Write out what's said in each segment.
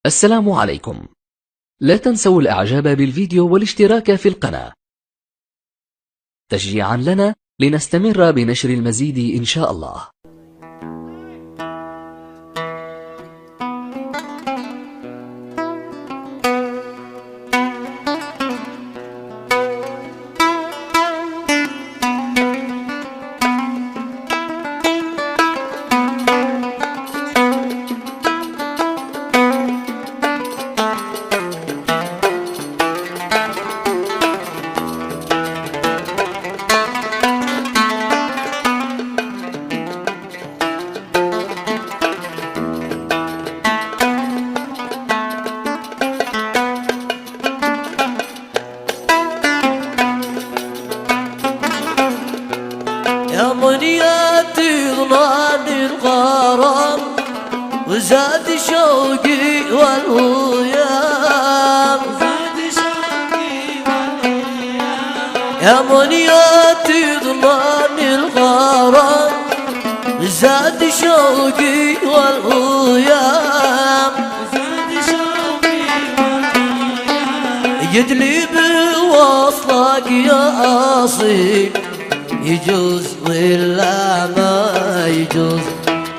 السلام عليكم. لا تنسوا الإعجاب بالفيديو والاشتراك في القناة تشجيعا لنا لنستمر بنشر المزيد إن شاء الله. يا منياتي ضنان الغرام وزاد شوقي والهيام، يا منياتي ضنان الغرام زاد شوقي والهيام، يدلي بوصلك يا أصيل يجوز ولا ما يجوز،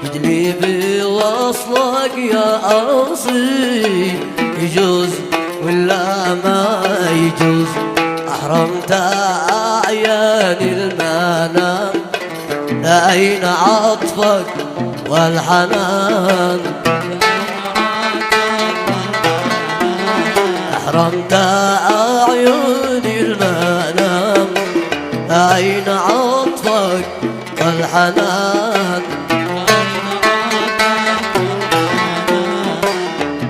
يدلي بوصلك يا أصيل يجوز ولا ما يجوز. أحرمت أعيان المنام أين عطفك والحنان، أحرمت أعين المنام أين عطفك والحنان،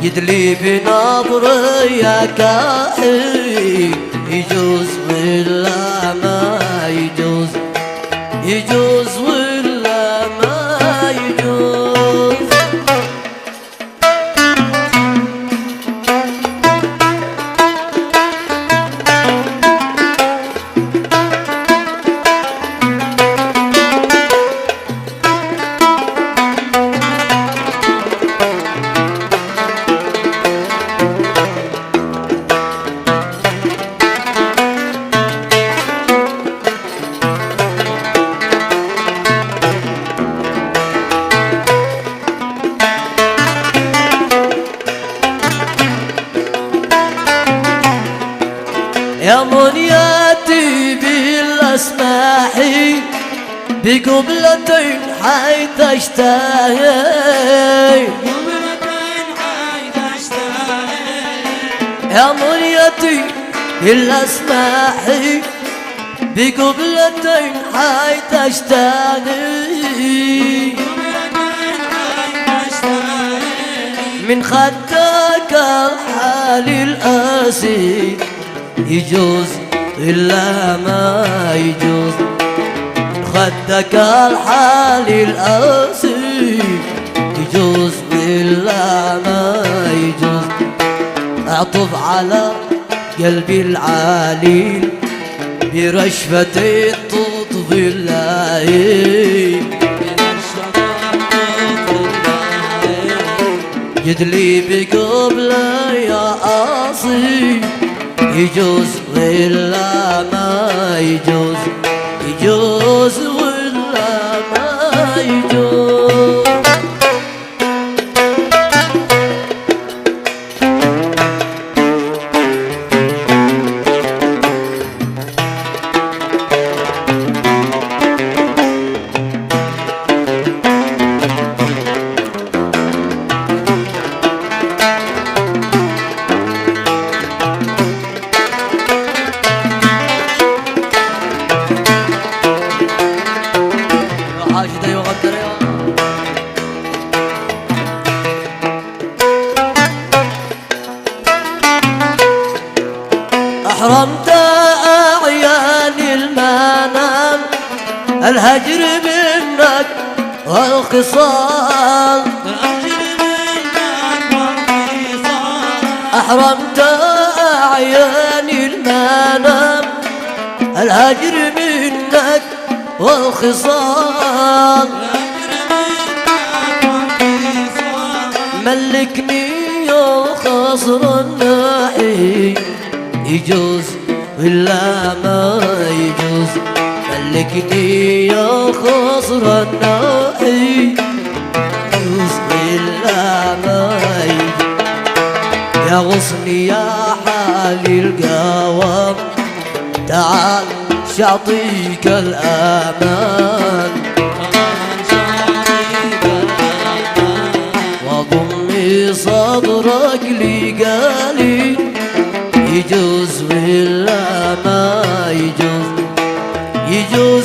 يدلي بنظري يا كاحل يجوز ولا ما يجوز، يجوز ولا ما يجوز. يا منياتي بالاسماحي بقبلتين حيث اشتهي، يا منياتي بالاسماحي بقبلتين حيث اشتهي، من خدك الحالي الأسير يجوز إلا ما يجوز، خدك الحالي الأسير يجوز إلا ما يجوز. أعطف على قلبي العليل برشفتي تطفي الليل، يدلي بقبله يا أصيل يجوز ولا ما يجوز، يجوز ولا ما يجوز. أحرمت أعيان المنام الهجر منك والخصال، أحرمت أعيان المنام الهجر منك والخصال، ملكني يا خصر الناحي يجوز ولا ما يجوز ملكني يا خصر الناحي يجوز ولا ما يجوز يا غصني يا حالي القوام تعال شاطيك الأمان وضمي صدرك لي قالي يجوز ولا ما يجوز يجوز